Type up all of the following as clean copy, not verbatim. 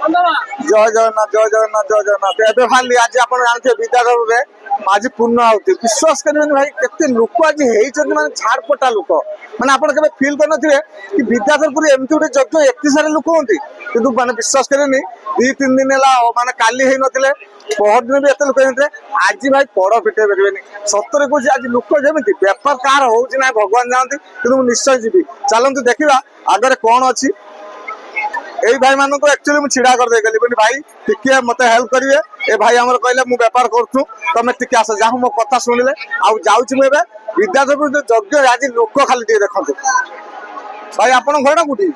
जय जगन्नाथ जय जगन्नाथ जय जगन्नाथ एबे खाली आज आप जानते विद्याधर रे आज पूर्ण आहुति विश्वास करेंगे भाई केते लोक आज हेइछन माने छाड़पटा लोक माने आपण केबे फील करनथिबे कि विद्याधरपुर एमती गोटे यज्ञ एते सारे लोक होंती किंतु माने विश्वास करेनी 2-3 दिन है माने काली हेई नथिले पहर दिन भी एते लोक होते आज भाई पड़ पिटे पारेनि सतरे को आज लोक जेमिति व्यापार कार होउछि ना भगवान जानती किंतु निश्चय जीवी चलंतु देखिबा आगरे कोन अछि ए भाई मान को एक्चुअली मुझे छिड़ा कर देगली बोली भाई टिके मते हेल्प करिवे ए भाई हमर कहले मु व्यापार करथु तमे टिके आस जाहु मो कथा सुनिले आ जाउछि मु एबे विद्याधर जो यज्ञ आज लोक खाली दे देखंतु भाई आपन घरडा कुठी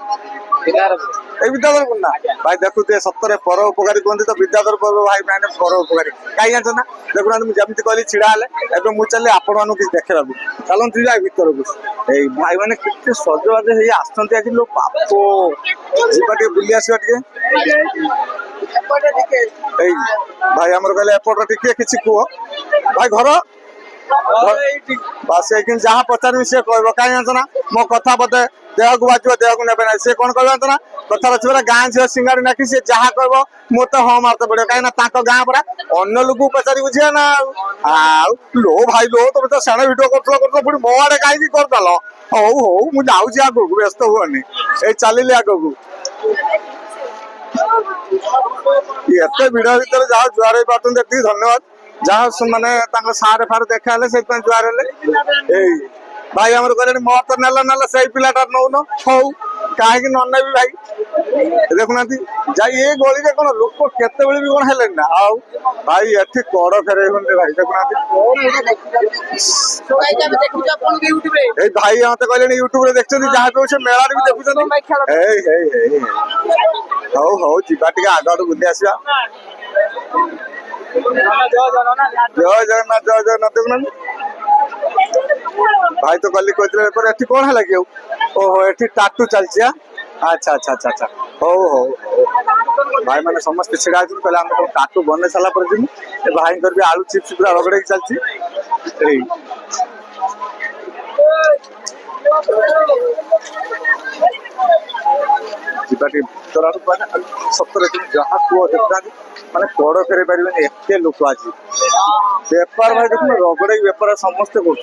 ए विद्याधर ना भाई देखुते सत्तरे पर उपकारी कहते तो विद्याधर भाई मैंने पर उपकारी कहीं जान ना देखुना मुझे जमी कहली छिड़ा हेले एवं मुझे चल आपण मान किसी देखा चलती जाए भितर को ए भाई मैंने केते सजबाज हे आसते आज लोग बाप जीवा बुली आसवा भाई आमर कहले एपट टिके किसी कह भाई घर बस जहाँ पचार सी कह कहीं जानते ना मो कथा बोधे देह को बाजो देह को नेबे ना सी कौन कह ना कथा अच्छे गाँ झील सिंगाड़ी नाकि सी जहाँ कह मत हाँ मारते पड़े कहीं गाँ परा अन्न लोक पचारि बुझे ना लो भाई लो तुम तो सेणे भिड कर पुणी मो आड़े कहीं करदेल हौ हौ मुझे आग को व्यस्त हुए ये चलिए आग को एत भिड़ भितर जहाँ जुआर पार्टी धन्यवाद जहाँ माने सारे फारे देखा से जुआर भाई आम कहले मत तो नेल से पिलाटा नौन हौ कहीं न भी भाई देखुना जाई ये गली में कौन लोक केते भी कौन है ना आउ भाई एठी कड़ फेरे भाई देखुना भाई मत कहले यूट्यूब रे देखते जहाँ पे से मेला भी देखुन हौ हौ जीवा टे आग आड़ बुली आसवा जय जगन्नाथ देखुना भाई तो कल कहते कौन है कि ओहो ये टाटू चलती अच्छा अच्छा अच्छा अच्छा हो हो भाई मैंने समस्त छिड़ा कहले आम टाटू बन सारापर जी भाई भी आलू चिप्स पूरा रगड़ चलती सतर जहाँ कह देखा माने कड़ फेरे पारे एत लोक आज बेपार भाई देखो रगड़ बेपार समस्ते कर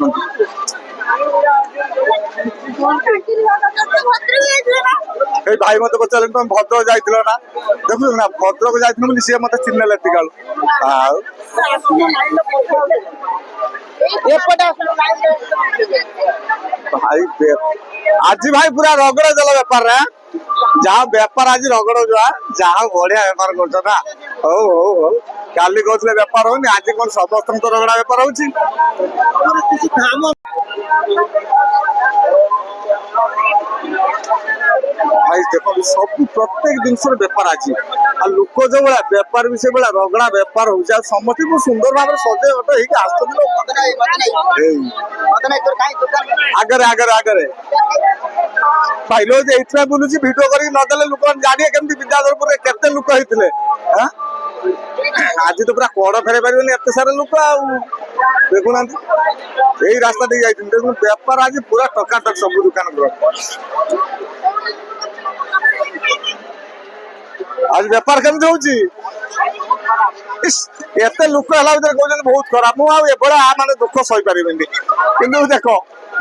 भाई मत पचारे तुम भद्रक जाइल ना देखु ना भद्रक जाइल सी मत चिन्ह एतिकाल भाई आज भाई पूरा रगड़ देल बेपार जहाँ बेपार आज रगड़ जहाँ बढ़िया बेपार कर हौ हौ हौ काली कहते बेपार होनी आज कौन समस्त तो रगड़ा बेपार होची भाई देखो सब प्रत्येक जिनस बेपार आज आ लोक जो भाया बेपार भी से भाया रगड़ा बेपार हो समस्त को सुंदर भाव सजे गटे आगे आगे आगे भाई लोग ये बुलूँ भिड कर नदेले लोक जानिए केमती विद्याधरपुर केते लोक होते आज तो पूरा कड़ फेरे पारे एत सारे लोक देखुना यही रास्ता दे देखो बेपार आज पूरा टकाटक सब दुकान आज बेपार केमती होची एत लोक है कहते बहुत खराब मुझे माने दुख सही पारि कि देख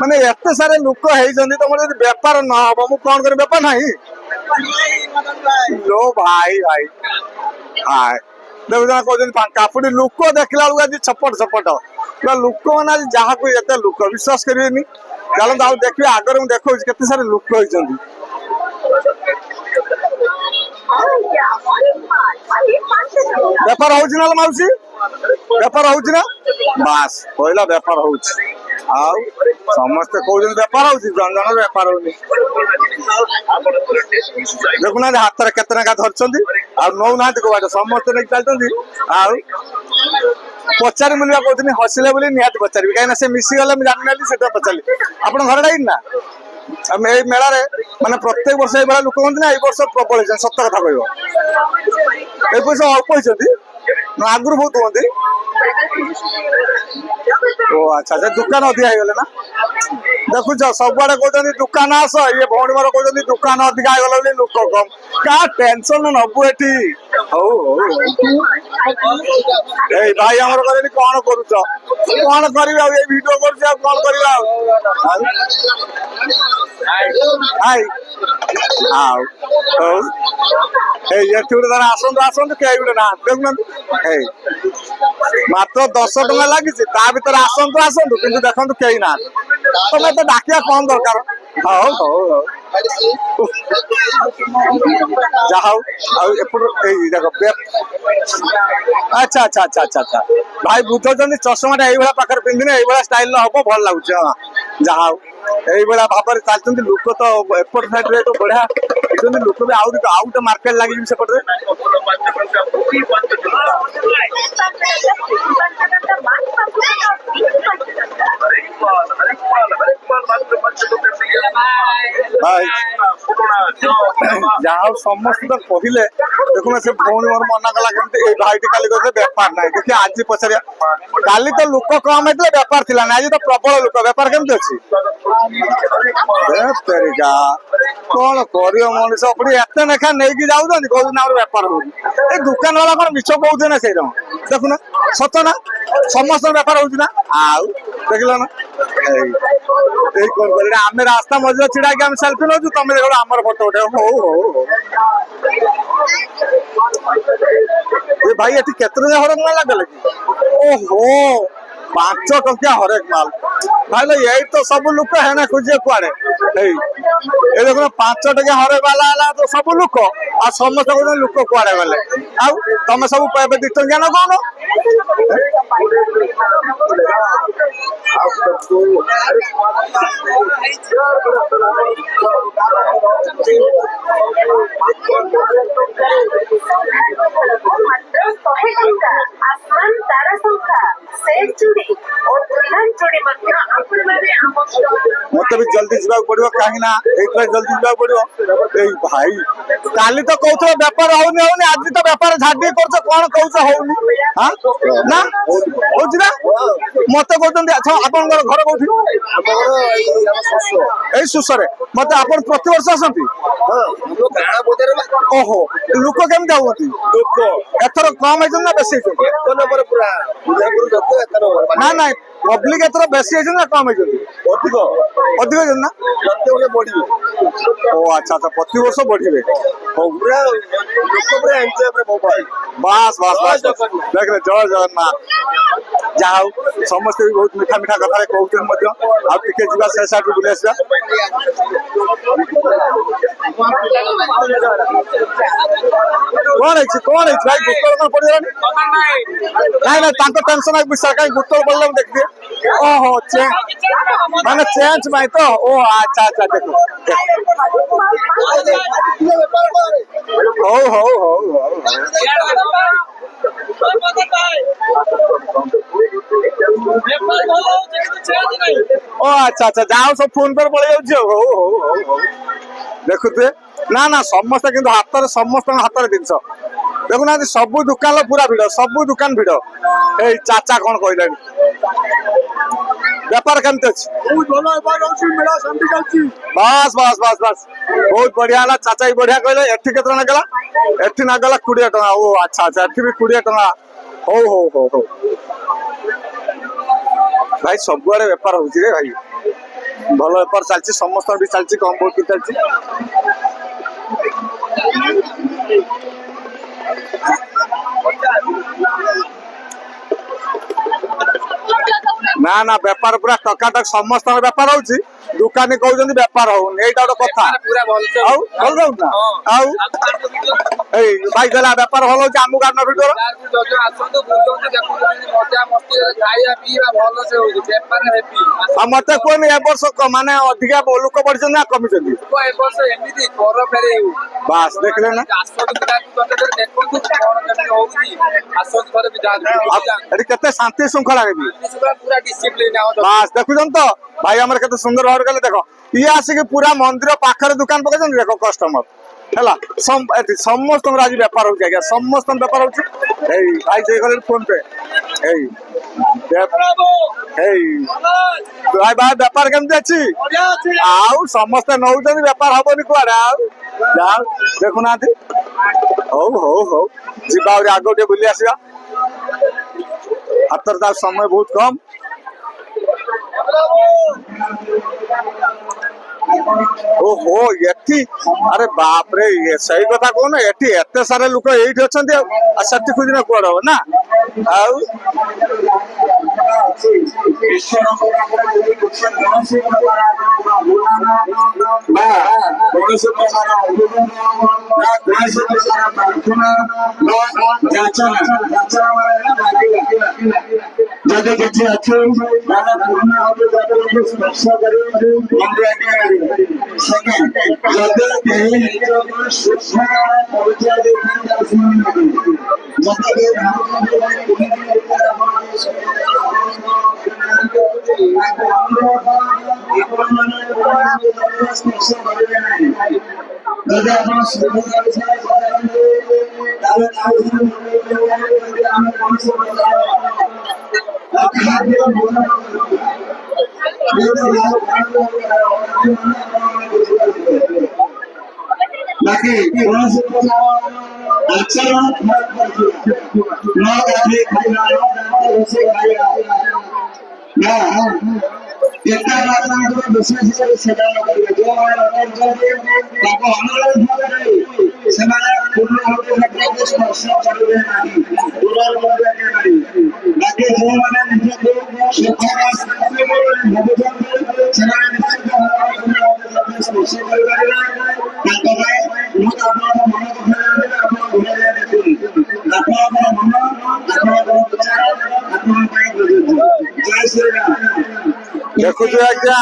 माने एत सारे लोक होती तुम बेपार न हम मुझे कौन कर बेपार ना लो भाई भाई हाय देखा कहते फांका पुणी लोक देखला आज छपट छपट लोक मैंने आज जहाँ को एत लोक विश्वास करेंगे चलते आप देखिए आगे मुझे देखा केते सारे लोक होती बेपार हो मौसी बेपार हो बास कहला बेपार हो समस्ते कौन बेपार हो जन जन बेपार होनी देखुना हाथ में केतना धरती नौना कौट समस्ते नहीं चलती पचारि मिलवा कहते हसिले बोली निहाती पचारि कहीं से मिसीगले जानी से पचारि आप घर ना मेला माने प्रत्येक वर्ष ये लोक कहते ना वर्ष प्रबल सत कथा कह ए वर्ष अल्प होती आगुरी बहुत होती ओ अच्छा अच्छा दुकान अधिक हो गले ना ଦେଖୁଛ ସବୁଆଡେ କହୁଛନ୍ତି ଦୋକାନ ଆସ, ଇଏ ଭଉଣୀ ମୋର କହୁଛନ୍ତି ଦୋକାନ ଅଧିକା ହେଇଗଲା ବୋଲି ଲୋକ କମ। କାହା ଟେନସନ ନବୁ ଏଠି। ହଉ ହଉ ଏଇ ଭାଇ ଆମର କହିଲେନି କଣ କରୁଛ, କଣ କରିବି ଆଉ, ଏଇ ଭିଡିଓ କରୁଛି ଆଉ କଣ କରିବା ଆଉ। ହାଇ ଆଉ ହଉ ଏଇ ଏଠି ଗୋଟେ ଧର ଆସନ୍ତୁ ଆସନ୍ତୁ କେହି ଗୋଟେ ନାହାନ୍ତି ଦେଖୁନାହାନ୍ତି। ଏଇ ମାତ୍ର 10 ଟଙ୍କା ଲାଗିଛି, ତା ଭିତରେ ଆସନ୍ତୁ ଆସନ୍ତୁ କିନ୍ତୁ ଦେଖନ୍ତୁ କେହି ନାହାନ୍ତି। ତମେ ତ ଡାକିବା କଣ ଦରକାର। ହଉ ହଉ ହଉ ଯାହା ହଉ। ଆଉ ଏପଟ ଏଇ ଦେଖ ଆଚ୍ଛା ଆଚ୍ଛା ଆଚ୍ଛା ଆଚ୍ଛା ଆଚ୍ଛା ଭାଇ ବୁଝଉଛନ୍ତି ଚଷମାଟା ଏଇଭଳିଆ ପାଖରେ ପିନ୍ଧିନେ ଏଇଭଳିଆ ଷ୍ଟାଇଲ ହବ, ଭଲ ଲାଗୁଛି। ହଁ ଯାହା ହଉ ଏଇଭଳିଆ ଭାବରେ ଚାଲିଛନ୍ତି ଲୋକ ତ ଏପଟ ସାଇଡରେ ତ ବଢିଆ ହେଇଛନ୍ତି ଲୋକ ବି। ଆହୁରି ଆଉ ଗୋଟେ ମାର୍କେଟ ଲାଗିଛି ସେପଟରେ। ଯାହା ହଉ ସମସ୍ତେ ତ କହିଲେ ଦେଖୁନ, ସେ ଭଉଣୀ ମୋର ମନା କଲା କେମିତି, ଏଇ ଭାଇଟି କାଲି କହିଲେ ବେପାର ନାହିଁ, ଦେଖି ଆଜି ପଚାରିବା। କାଲି ତ ଲୋକ କମ ହେଇଥିଲେ ବେପାର ଥିଲା ନା, ଆଜି ତ ପ୍ରବଳ ଲୋକ, ବେପାର କେମିତି ଅଛି? କଣ କରିବ ମଣିଷ, ପୁଣି ଏତେ ଲେଖା ନେଇକି ଯାଉଛନ୍ତି କହୁଛନ୍ତି ଆମର ବେପାର ହଉନି। ଏଇ ଦୋକାନ ବାଲା କଣ ମିଛ କହୁছে ନା, ସେଇଟା ଦେଖୁନ ସତ ନା, ସମସ୍ତଙ୍କ ବେପାର ହଉଛି ନା। ଆଉ ଦେଖିଲ ନା ଏଇ କଣ କରିବା, ଆମେ ରାସ୍ତା ମଝିରେ ଛିଡା ହେଇକି ଆମେ ସେଲ୍ଫି ନଉଛୁ, ତମେ ଦେଖ ଆମର ଫଟୋ ଉଠେଇବ। ହଉ ହଉ ହଉ ଏ ଭାଇ ଏଠି କେତେ ଟଙ୍କା ହରେକ ମାଲ ଲାଗିଲା କି? ଓହୋ 5 ଟଙ୍କିଆ ହରେକ ମାଲ। ଭାଇଲେ ଏଇ ତ ସବୁ ଲୋକ ହେନେ ଖୋଜିବେ କୁଆଡେ। ଏଇ ଏ ଦେଖୁନ 5 ଟଙ୍କିଆ ହରେକ ବାଲା ହେଲା ତ ସବୁ ଲୋକ, ଆଉ ସମସ୍ତେ କହୁଛନ୍ତି ଲୋକ କୁଆଡେ ଗଲେ। ଆଉ ତମେ ସବୁ ଏବେ 2 ଟଙ୍କିଆ ନା କଣ? ମତେ ବି ଜଲ୍ଦି ଯିବାକୁ ପଡିବ, କାହିଁକି ନା ଏଇଥିପାଇଁ ଜଲ୍ଦି ଯିବାକୁ ପଡିବ। ଏଇ ଭାଇ କାଲି ତ କହୁଥିଲ ବେପାର ହଉନି ହଉନି, ଆଜି ତ ବେପାର ଝାଡି କରୁଛ, କଣ କହୁଛ ହଉନି? ନା ହଉଛି ନା, ମତେ କହୁଛନ୍ତି। ଆଚ୍ଛା ଆପଣଙ୍କର ଘର କୋଉଠି? ଏଇ ସୁସରେ। ମତେ ଆପଣ ପ୍ରତିବର୍ଷ ଆସନ୍ତି? ଓହୋ ଲୋକ କେମିତି ହୁଅନ୍ତି? ଲୋକ ଏଥର କମ ହେଇଛନ୍ତି ନା ବେଶୀ ହେଇଛନ୍ତି? ନା ନାଇଁ ପବ୍ଲିକ ଏଥର ବେଶୀ ହେଇଛନ୍ତି ନା କମ ହେଇଛନ୍ତି? ଅଧିକ ଅଧିକ ହେଇଛନ୍ତି ନା? ବଢିବେ। ଓ ଆଚ୍ଛା ଆଚ୍ଛା ପ୍ରତିବର୍ଷ ବଢିବେ। ହଉ ବାସ୍ ବାସ୍ ବାସ୍ ଦେଖିଲେ ଜୟ ଜଗନ୍ନାଥ। ଯାହା ହଉ ସମସ୍ତେ ବି ବହୁତ ମିଠା ମିଠା କଥାରେ କହୁଛନ୍ତି ମଧ୍ୟ। ଆଉ ଟିକେ ଯିବା ସେ ସାଇଡ୍ ବୁଲି ଆସିବା। କଣ ହେଇଛି କଣ ହେଇଛି ଭାଇ, ଭୂତଳ କଣ ପଡିଗଲାଣି? ନାଇଁ ନାଇଁ ତାଙ୍କ ଟେନସନ ବିଷୟ, କାହିଁ ଭୂତଳ ପଡିଲା ମୁଁ ଦେଖିଦିଏ। ଓହୋ ମାନେ ଚେଞ୍ଜ ପାଇଁ ତ, ଓ ଆଚ୍ଛା ଆଚ୍ଛା ଦେଖ ହଉ ହଉ ହଉ ହଉ ଓ ଆଚ୍ଛା ଆଚ୍ଛା ଯାହା ହଉ ସବୁ ଫୋନ ପେ ପଳେଇ ଯାଉଛି। ହଉ ହଉ ହଉ ହଉ ଦେଖୁଥିବେ ନା ନା ସମସ୍ତେ କିନ୍ତୁ ହାତରେ, ସମସ୍ତଙ୍କ ହାତରେ ଜିନିଷ ଦେଖୁନାହାନ୍ତି। ସବୁ ଦୋକାନ ପୁରା ଭିଡ, ସବୁ ଦୋକାନ ଭିଡ। ଏଇ ଚାଚା କଣ କହିଲେଣି? ବେପାର କେମିତି ଅଛି? ବାସ୍ ବାସ୍ ବାସ୍ ବାସ୍ ବହୁତ ବଢିଆ ହେଲା। ଚାଚା ବି ବଢିଆ କହିଲେ। ଏଠି କେତେ ଟଙ୍କା ନେଲା? ଏଠି ନଗଲା 20 ଟଙ୍କା। ଓ ଆଚ୍ଛା ଆଚ୍ଛା ଏଠି ବି 20 ଟଙ୍କା। ହଉ ହଉ ହଉ ହଉ ଭାଇ ସବୁଆଡେ ବେପାର ହଉଛି ରେ ଭାଇ, ଭଲ ବେପାର ଚାଲିଛି, ସମସ୍ତଙ୍କର ବି ଚାଲିଛି, କମ ବହୁତ ବି ଚାଲିଛି। ନା ନା ବେପାର ପୁରା ଟକାଟକ, ସମସ୍ତଙ୍କ ବେପାର ହଉଛି। ଦୋକାନୀ କହୁଛନ୍ତି ବେପାର ହଉନି, ଏଇଟା ଗୋଟେ କଥା। ଆଉ ଭଲ ରହୁଛି ନା? ଆଉ ଏଇ ଭାଇ ଦେଲା ବେପାର ଭଲ ହଉଛି। ଆମକୁ ଆଣିନ ଭିଡିଓ। ଆଉ ମତେ କୁହନି ଏ ବର୍ଷ ମାନେ ଅଧିକା ଲୋକ ବଢିଛନ୍ତି ନା କମିଛନ୍ତି? ବାସ୍ ଦେଖିଲେ ନା ଏଠି କେତେ ଶାନ୍ତି ଶୃଙ୍ଖଳା ହେବି। ବାସ୍ ଦେଖୁଛନ୍ତି ତ ଭାଇ ଆମର କେତେ ସୁନ୍ଦର ଭାବରେ କଲେ। ଦେଖ ଇଏ ଆସିକି ପୁରା ମନ୍ଦିର ପାଖରେ ଦୋକାନ ପକେଇଛନ୍ତି। ଦେଖ କଷ୍ଟମର ହେଲା, ଏଠି ସମସ୍ତଙ୍କର ଆଜି ବେପାର ହଉଛି। ଆଜ୍ଞା ସମସ୍ତଙ୍କ ବେପାର ହଉଛି। ଏଇ ଭାଇ ଦେଇ ଗଲେ ଫୋନ ପେ। ଏଇ ଭାଇ ଭାଇ ବେପାର କେମିତି ଅଛି? ଆଉ ସମସ୍ତେ ନଉଛନ୍ତି ବେପାର ହବନି କୁଆଡେ ଆଉ ଯାଉ ଦେଖୁନାହାନ୍ତି। ହଉ ହଉ ହଉ ଯିବା ଆହୁରି ଆଗ ଟିକେ ବୁଲି ଆସିବା। ହାତରେ ତାର ସମୟ ବହୁତ କମ। ଓହୋ ଏଠି ଆରେ ବାପରେ ସେଇ କଥା କହୁନ ଏଠି ଏତେ ସାରା ଲୋକ ଏଇଠି ଅଛନ୍ତି ଆଉ ସେଠି ଖୋଜିନା କୁଆଡେ ହବ ନା ଆଉ ଯଦି କିଛି ଅଛି ସ୍ପର୍ଶ କରି ଯଦି କେହି ନିଜକୁ ସୂକ୍ଷ୍ମ ପରିଚୟ ଦେଇଥାନ୍ତି ଯଦି ସ୍ପର୍ଶ କରିବେ ନାହିଁ ଯଦି ଆପଣ ବାକି କୌଣସି ଆଚରଣ ନ ଗାଧେଇ ଖାଇବା ରୋଷେଇ ଖାଇବା ଏଟା ଆପଣଙ୍କର ବିଶେଷ ସେବା ନ କରିବେ ଯୋଉମାନେ ତାଙ୍କ ଅନୁରୋଧ ଭାବରେ ସେମାନେ ପୂର୍ଣ୍ଣ ଭାବେ ସ୍ପର୍ଶ କରିବେ ନାହିଁ ଦୂରରୁ କରିବେ ନାହିଁ ବାକି ଯୋଉମାନେ ନିଜକୁ ଭାବୁଛନ୍ତି ସେମାନେ ନିଶ୍ଚିତ ଭାବରେ ସ୍ପର୍ଶ କରିପାରିବେ ତାଙ୍କ ପାଇଁ ମୁଁ ଆପଣଙ୍କ ମନ କଥା ଆପଣ ଘୁରେ ଦେଖୁନି ଆପଣଙ୍କର ମନ ଆପଣଙ୍କର ବିଚାର ଆପଣଙ୍କ ପାଇଁ ଜୟ ଶ୍ରୀରାମ। ଦେଖୁଛୁ ଆଜ୍ଞା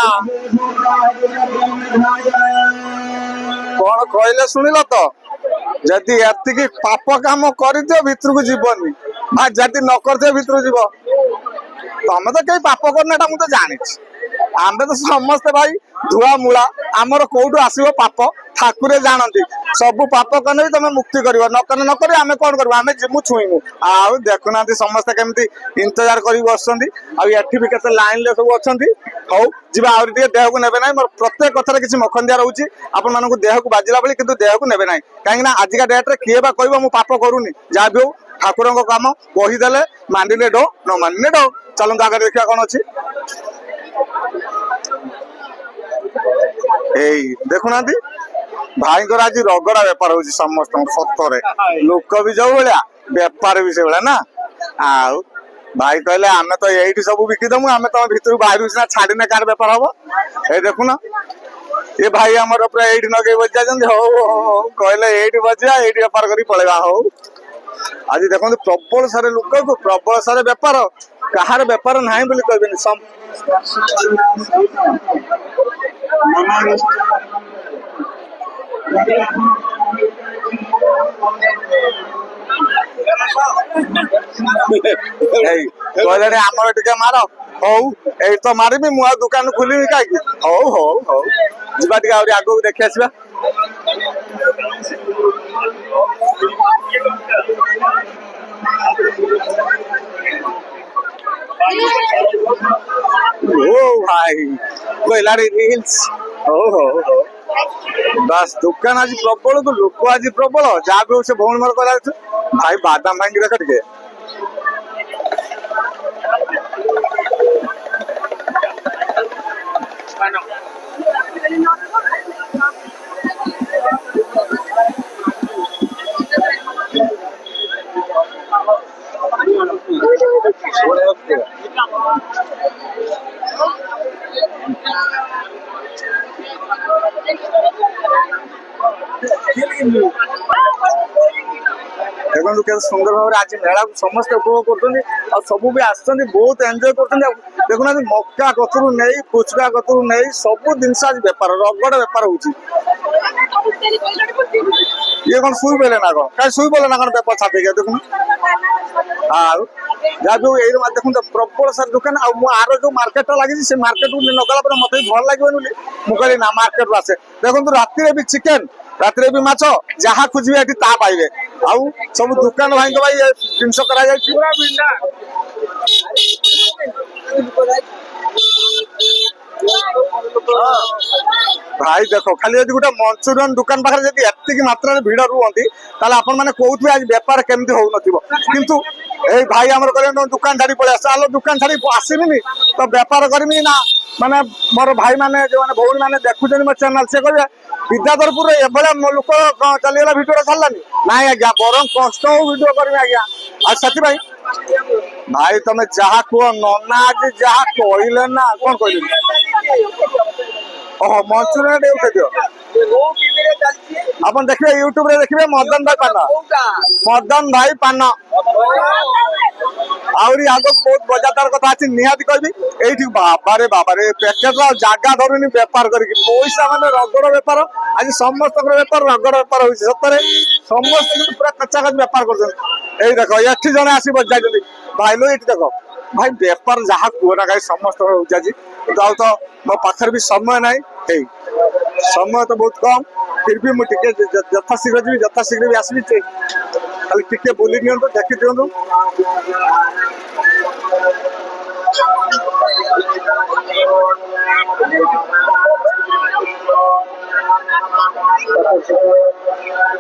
କଣ କହିଲେ ଶୁଣିଲ ତ ଯଦି ଏତିକି ପାପ କାମ କରିଥିବ ଭିତରକୁ ଯିବନି ଆଉ ଯଦି ନ କରିଥିବ ଭିତରକୁ ଯିବ। ତମେ ତ କେହି ପାପ କରିନ ଏଟା ମୁଁ ତ ଜାଣିଛି। ଆମେ ତ ସମସ୍ତେ ଭାଇ ଧୁଆ ମୂଳା ଆମର କୋଉଠୁ ଆସିବ ପାପ ଠାକୁରେ ଜାଣନ୍ତି। ସବୁ ପାପ କଲେ ବି ତମେ ମୁକ୍ତି କରିବ ନ କଲେ ନ କରିବ ଆମେ କଣ କରିବୁ ଆମେ ଯିମୁ ଛୁଇଁବୁ। ଆଉ ଦେଖୁନାହାନ୍ତି ସମସ୍ତେ କେମିତି ଇନ୍ତଜାର କରିକି ବସୁଛନ୍ତି ଆଉ ଏଠି ବି କେତେ ଲାଇନ ରେ ସବୁ ଅଛନ୍ତି। ହଉ ଯିବା ଆହୁରି ଟିକେ ଦେହକୁ ନେବେ ନାହିଁ ମୋର ପ୍ରତ୍ୟେକ କଥାରେ କିଛି ମଖନ୍ଦିଆ ରହୁଛି ଆପଣମାନଙ୍କୁ ଦେହକୁ ବାଜିଲା ଭଳି କିନ୍ତୁ ଦେହକୁ ନେବେ ନାହିଁ କାହିଁକି ନା ଆଜିକା ଡେଟ୍ରେ କିଏ ବା କହିବ ମୁଁ ପାପ କରୁନି ଯାହା ବି ହଉ ଠାକୁରଙ୍କ କାମ କହିଦେଲେ ମାନିଲେ ଡୋ ନ ମାନିଲେ ଡୋ। ଚାଲନ୍ତୁ ଆଗରେ ଦେଖିବା କଣ ଅଛି। ଏଇ ଦେଖୁନାହାନ୍ତି ଭାଇଙ୍କର ଆଜି ରଗଡା ବେପାର ହଉଛି ସମସ୍ତଙ୍କ ସତରେ ଲୋକ ବି ଯୋଉ ଭଳିଆ ବେପାର ବି ସେଇଭଳିଆ ନା। ଆଉ ଭାଇ କହିଲେ ଆମେ ତ ଏଇଠି ସବୁ ବିକିଦମୁ ଆମେ ତମ ଭିତରୁ ବାହାରୁ ସିନା ଛାଡିନେ କାହାର ବେପାର ହବ। ଏଇ ଦେଖୁନ ଏ ଭାଇ ଆମର ପୁରା ଏଇଠି ନଗେଇ ବସି ଯାଇଛନ୍ତି। ହଉ ହଉ କହିଲେ ଏଇଠି ବସିବା ଏଇଠି ବେପାର କରି ପଳେଇବା। ହଉ ଆଜି ଦେଖନ୍ତୁ ପ୍ରବଳ ସାରେ ଲୋକକୁ ପ୍ରବଳ ସାରେ ବେପାର କାହାର ବେପାର ନାହିଁ ବୋଲି କହିବେନି। କହିଲେଣି ଆମର ଟିକେ ମାର ହଉ ଏଇ ତ ମାରିବି ମୁଁ ଆଉ ଦୋକାନ ଖୋଲିବି କାହିଁକି। ହଉ ହଉ ହଉ ଯିବା ଟିକେ ଆହୁରି ଆଗକୁ ଦେଖି ଆସିବା। ଓ ଭାଇ କହିଲାଣି ରିଲ୍ସ ହଉ ହଉ ହଉ ବାସ୍ ଦୋକାନ ଆଜି ପ୍ରବଳକୁ ଲୋକ ଆଜି ପ୍ରବଳ ଯାହା ବି ହଉ ସେ ଭଉଣୀ ମୋର କହିଲା ଭାଇ ବାଦାମ ଭାଙ୍ଗି ଦେଖ ଟିକେ। ଦେଖନ୍ତୁ କେତେ ସୁନ୍ଦର ଭାବରେ ଆଜି ମେଳାକୁ ସମସ୍ତେ ଉପଭୋଗ କରୁଛନ୍ତି ଆଉ ସବୁ ବି ଆସିଛନ୍ତି ବହୁତ ଏନ୍ଜୟ କରୁଛନ୍ତି। ଆଉ ଦେଖୁନାହାନ୍ତି ମକା କତରୁ ନେଇ ପୁଚକା କତରୁ ନେଇ ସବୁ ଜିନିଷ ଆଜି ବେପାର ରଗଡ ବେପାର ହଉଛି। ଇଏ କଣ ଶୋଇ ପଇଲେ ନା କଣ କାହିଁ ଶୋଇ ପଇଲେ ନା କଣ ବେପାର ଛାପିକି ଦେଖୁନ। ଆଉ ଯାହା ବି ଏଇ ଦେଖନ୍ତୁ ପ୍ରବଳ ସାରା ଦୋକାନ ଆଉ ମୁଁ ଆର ଯୋଉ ମାର୍କେଟ ଟା ଲାଗିଛି ସେ ମାର୍କେଟକୁ ନଗଲା ପରେ ମତେ ବି ଭଲ ଲାଗିବନି ବୋଲି ମୁଁ କହିଲି ନା ମାର୍କେଟରୁ ଆସେ। ଦେଖନ୍ତୁ ରାତିରେ ବି ଚିକେନ ରାତିରେ ବି ମାଛ ଯାହା ଖୋଜିବେ ଏଠି ତାହା ପାଇବେ। ଆଉ ସବୁ ଦୋକାନ ଭାଇଙ୍କ ପାଇଁ ଜିନିଷ କରାଯାଇଛି। भाई देखो खाली यदि गोटे मंचूरियन दुकान पाखे जब एतिक मात्रा भिड़ रुहति आपण मैंने कौथे आज बेपार केमती हो किंतु ए भाई आमर कहले दुकान छाड़ी पड़े आस दुकान छाड़ी आसबिनी तो बेपार करमी ना माने मोर भाई माने जो माने भौणी माने देखुछन मो चैनल से कहबे विद्याधरपुर एभले लोक चलीगला भिडियो छाड़लानी ना आज्ञा बरम कष्ट हो भिडियो करमी आज्ञा आज से भाई तुम जहा कह नना आज जहा कहले ना कौन कहले ओहो मंचूरियन उठे दियो अपन देखिए यूट्यूब रे देखिए मदन भाई पान आहरी आग बहुत मजादार कथा अच्छी निहाती कहबी ये बाबा रे पैकेट जगह धरुनी बेपार कर पैसा माने रगड़ बेपार आज समस्त बेपार रगड़ बेपार हो सतरे समस्त पूरा कच्चा कच बेपार कर देखो ये जन आसी बजाई भाई लो ये देखो भाई बेपार जहाँ कह ना कहीं समस्त हो तो मो पाखर भी समय ना समय तो बहुत कम फिर भी मुझे यथाशीघ्र जी यथाशीघ्र भी आसबी खाली टिके बुली नि देखी दिखाँ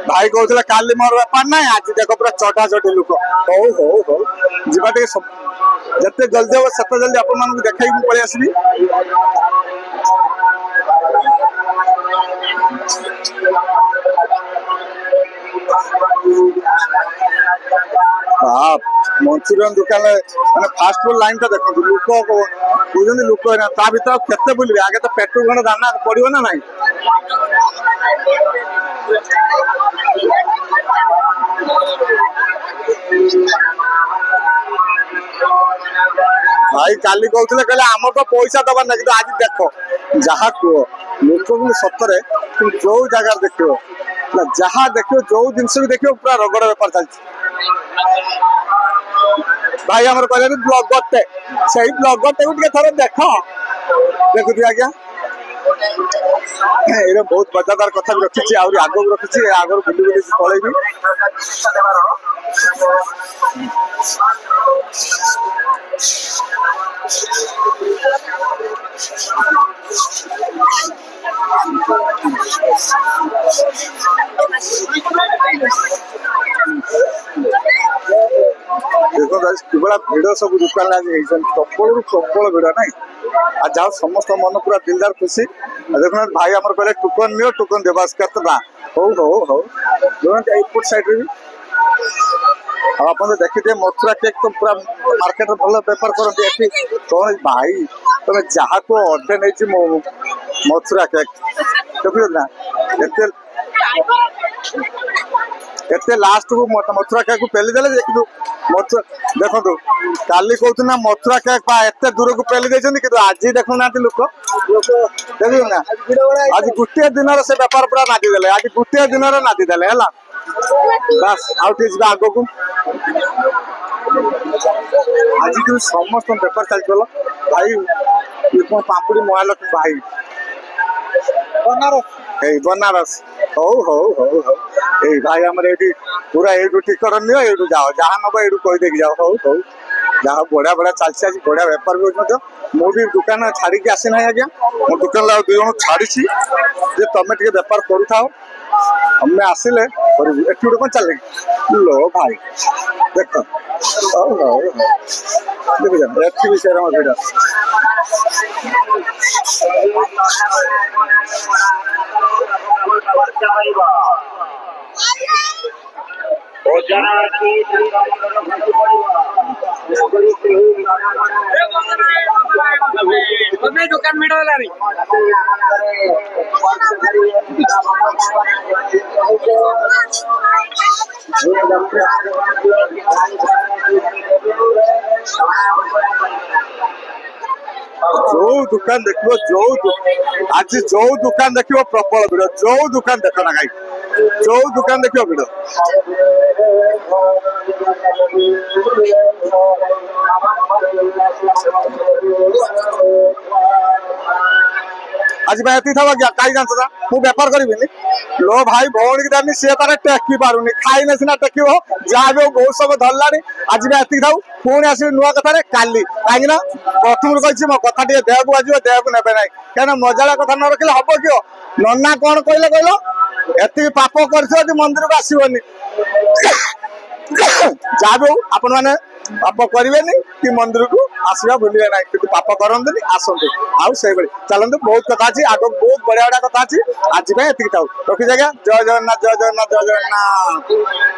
भाई कहते काली मोर बेपार ना आज देख पूरा चढ़ा चढ़ी लोक हो हो हो जीवा जिते जल्दी हम से जल्दी आप देखा पलि आसबी मंचूरियन दुकान मैंने फास्ट फूड लाइन तो देखो लोक बुझे लोक ता भर केते बुलबे आगे तो पेट्रोल खंड दाना पड़ो ना ना भाई काली कहते कहले आम तो पैसा दबार ना कि आज देख जहाँ कह लोक सतरे जो जगार देख जहाँ देख जो जिनस भी देख पूरा रगड़ बेपार चलती भाई आम कहले ब्लॉगरटे से ब्लॉगरटे को थोड़ा देख देखुथि आज्ञा ये बहुत मजादार कथा भी रखी आगे रखी आगे बुली बुली पलैबी देखो किभला भिड़ सब दुकान आज प्रबल प्रबल भिड़ ना आज जाओ समस्त मन पूरा दिलदार खुशी देखो भाई आमर कहले टोकन नियो टोकन देवास केतना हो हो हो एयरपोर्ट साइड रे आप देखिए मथुरा केक तो पूरा मार्केट भल बेपार करते कौन भाई तुम जहाँ को अर्धे नहीं मथुरा केक देखिए ना एते लास्ट को मथुरा केक को पेली देले कि मथुरा देखो काली कहते ना मथुरा केक एत दूर को पेली देछन कि आज देखु ना लोक देखिए ना आज गोटे दिन से बेपार पूरा नादी देले आज गोटे दिन नादी देले है बस आउट आग को आज कि समस्त बेपार चल भाई ये कौन पापुड़ी महालक्ष्मी भाई बनारस हो हो हो हो ए भाई आमर ये पूरा यू टिकट नियो यू जाओ जहाँ नब यू कही देखी जाओ हो हो जहाँ बढ़िया बढ़िया चलती आज बढ़िया बेपार भी मुझे दुकान छाड़ी आसी ना आज्ञा मो दुकान दुई जन छाड़ी तुम टे बेपार करूँ हमें आसिले एटी गोटे कौन चल लो भाई देख देखिए भी से भिड़ दुकान मिड होलानी जो दुकान देखो जो आज जो दुकान देखो प्रबल भिड़ जो दुकान देख ना कहीं जो दुकान देखो भिड़ आज एति था आज्ञा कहीं जानस ना मु बेपार करी लो भाई भौणी की देनी सी तार टेकी पारुनी खाइने सिना टेक जहाँ भी बहुत सब धरला आज एति था पुणी आस नुआ कथार काली कहीं प्रथम कही मो कथा टे देह को बाजो देह को नेबे ना कहीं मजाला कथा न रखिले हम कियो नना कौन कहले कहल एति पाप कर मंदिर को आसबनी जहाँ भी आपण मैंने पाप करेंगे कि मंदिर को आसवा भूलिए ना कि पाप करते आसतु आउ से चलते बहुत कथा अच्छी आग बहुत बढ़िया बढ़िया कथा अच्छी आज एति था रखी जगह जय जगन्नाथ जय जगन्नाथ जय जगन्नाथ।